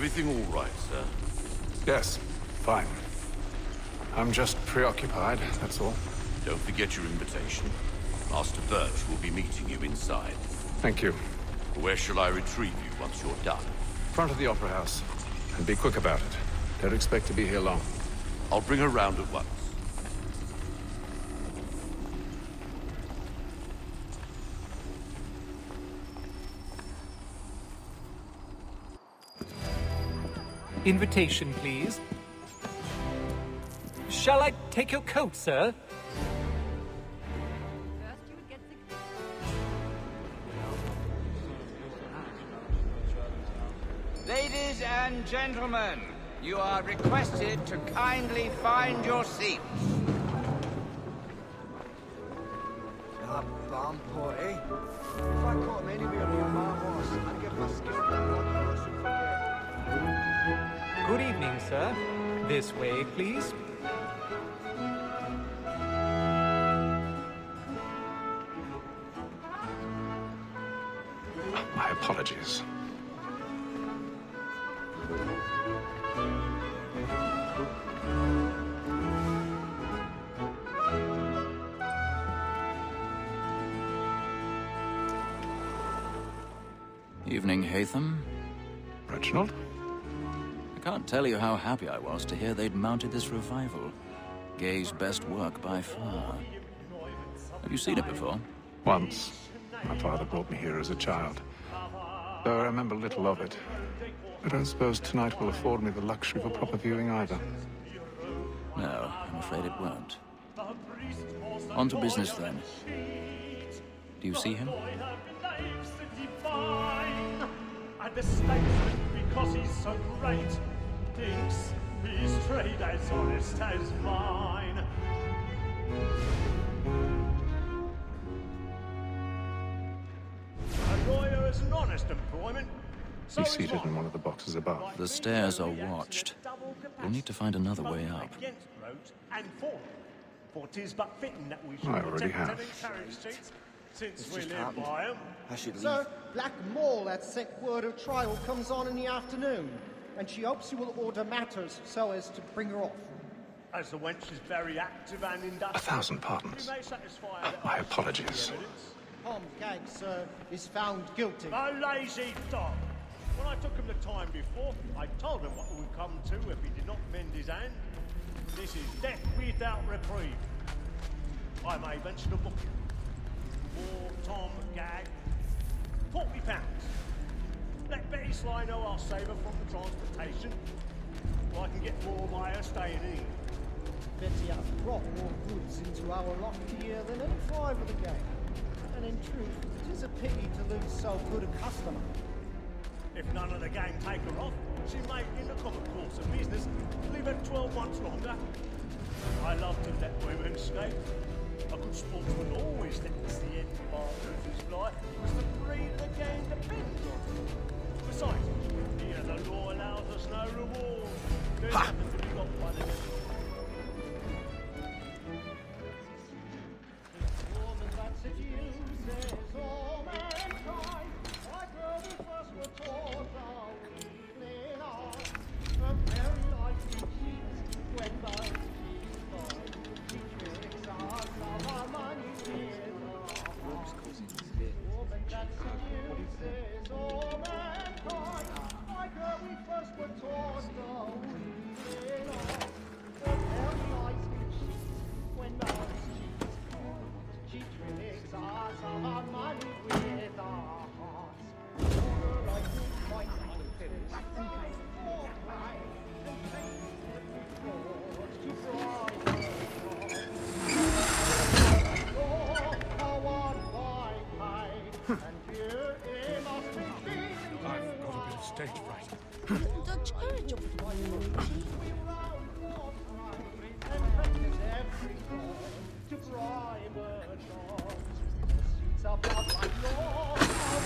Everything all right, sir? Yes, fine. I'm just preoccupied, that's all. Don't forget your invitation. Master Birch will be meeting you inside. Thank you. Where shall I retrieve you once you're done? Front of the Opera House. And be quick about it. Don't expect to be here long. I'll bring her round at once. Invitation, please. Shall I take your coat, sir? Ladies and gentlemen, you are requested to kindly find your seats. Ah, bum boy. If I caught him anywhere near my horse, I'd give my skill back one person forget. Good evening, sir. This way, please. My apologies. Evening, Haytham. Reginald? I can't tell you how happy I was to hear they'd mounted this revival. Gay's best work by far. Have you seen it before? Once. My father brought me here as a child. Though I remember little of it. I don't suppose tonight will afford me the luxury of a proper viewing either. No, I'm afraid it won't. On to business then. Do you see him? And the statesman, because he's so great, thinks his trade as honest as mine. A lawyer is an honest employment. So He's seated in one of the boxes above. The stairs are watched. We'll need to find another way up. I already have. Since we live by 'em. I should leave. Sir, Black Mole had sent word her trial comes on in the afternoon, and she hopes you will order matters so as to bring her off. As the wench is very active and industrious. 1,000 pardons. My apologies. Tom Gag, sir, is found guilty. A lazy dog. When I took him the time before, I told him what it would come to if he did not mend his hand. This is death without reprieve. I may venture to book him. For Tom Gag, £40. Let Betty Sly know I'll save her from the transportation, so I can get more by her staying in. Betty has brought more goods into our loft here than any five of the gang. And in truth, it is a pity to lose so good a customer. If none of the gang take her off, she may, in the common course of business, leave her 12 months longer. I love to let women escape. A good sportsman always lets the end part of his life, because the breed of the game depends on it. Besides, here the law allows us no reward. There's nothing to be got by the Woman that seduces all mankind, like girl who first were taught our evening art. Her very life she cheats when the she's gone. She tricks us of our money with her heart. Woman that seduces all mankind, like girl we first were taught our evening art. Her very life she cheats when the she's gone. She tricks us of our money with our hearts. Order like we fight fist for pride, and take the force to bribe a one-line pie, and here it must be feeling. I've got a bit of stage fright. Dutch courage of We round for pride, and practice every form to bribe a charge. The streets are blood like law, a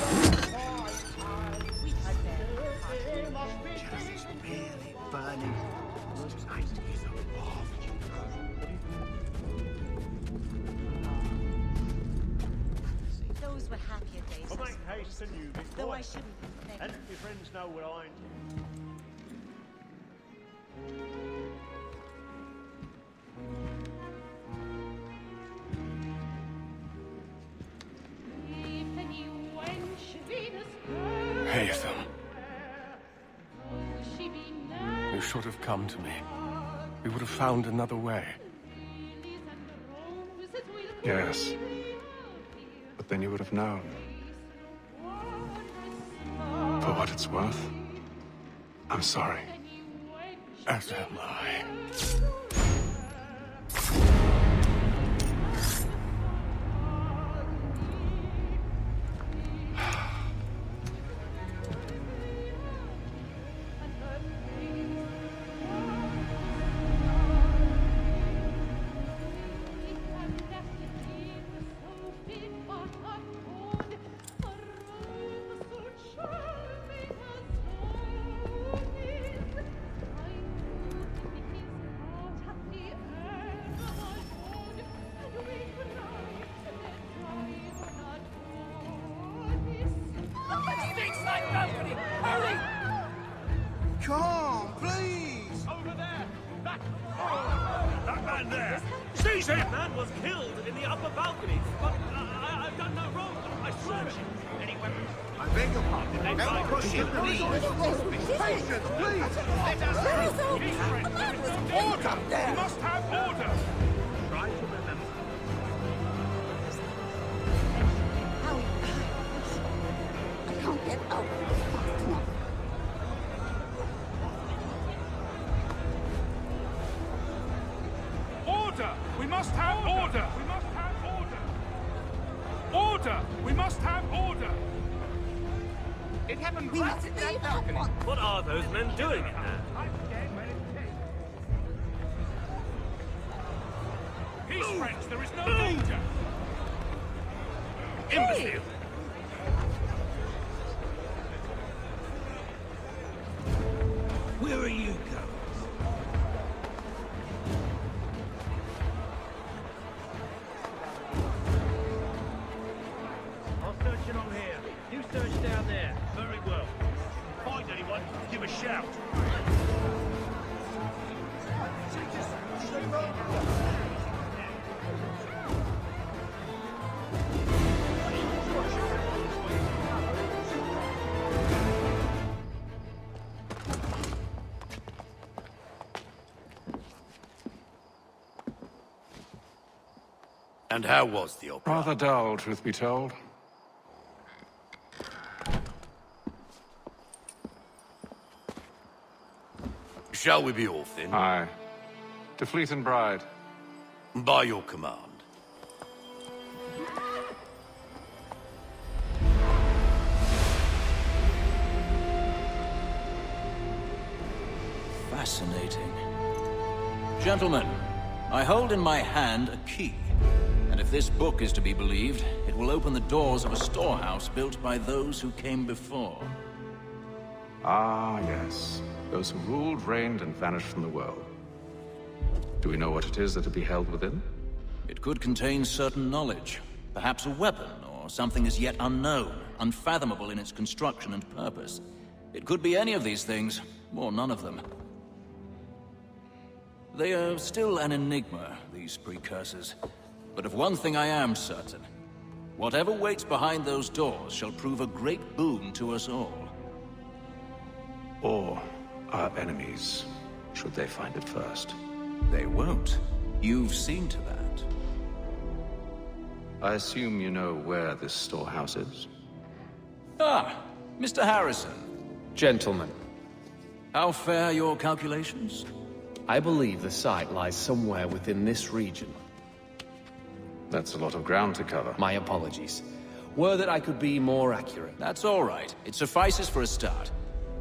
one-line pie, and here it must be feeling. Really funny. Tonight is a off. Those were happier days, But make haste and you, big though boy. I shouldn't complain. And let your friends know where I am. should have come to me. We would have found another way. Yes. But then you would have known. For what it's worth, I'm sorry. As am I. Come, please! Over there! That man there! Seize him! That man was killed in the upper balcony, but I've done no wrong. I swear it. Any weapons? I beg your pardon. Don't push him, please. Patience, please! Let us through. He's friends. Order! We must have order. Try to remember. I can't get out. Order! We must have order! We must have order! Order! We must have order! It happened We right must at leave that at balcony. once. What are those men doing in there? He's French. There is no danger. Imbecile! Where are you going? I'll search along here. You search down there. Very well. Find anyone, give a shout. And how was the opera? Rather dull, truth be told. Shall we be off then? Aye. To Fleet and Bride. By your command. Fascinating. Gentlemen, I hold in my hand a key. And if this book is to be believed, it will open the doors of a storehouse built by those who came before. Ah, yes. Those who ruled, reigned, and vanished from the world. Do we know what it is that to be held within? It could contain certain knowledge. Perhaps a weapon, or something as yet unknown, unfathomable in its construction and purpose. It could be any of these things, or none of them. They are still an enigma, these precursors. But of one thing I am certain. Whatever waits behind those doors shall prove a great boon to us all. Or our enemies, should they find it first. They won't. You've seen to that. I assume you know where this storehouse is? Ah, Mr. Harrison. Gentlemen, How fare your calculations? I believe the site lies somewhere within this region. That's a lot of ground to cover. My apologies. Were that I could be more accurate. That's all right. It suffices for a start.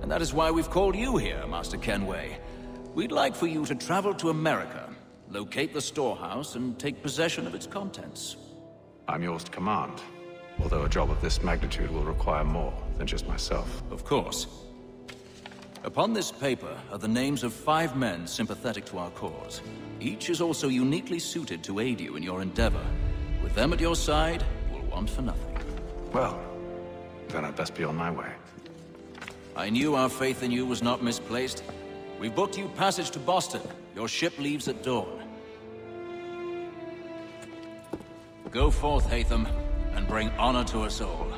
And that is why we've called you here, Master Kenway. We'd like for you to travel to America, locate the storehouse, and take possession of its contents. I'm yours to command, although a job of this magnitude will require more than just myself. Of course. Upon this paper are the names of 5 men sympathetic to our cause. Each is also uniquely suited to aid you in your endeavor. With them at your side, you will want for nothing. Well, then I'd best be on my way. I knew our faith in you was not misplaced. We've booked you passage to Boston. Your ship leaves at dawn. Go forth, Haytham, and bring honor to us all.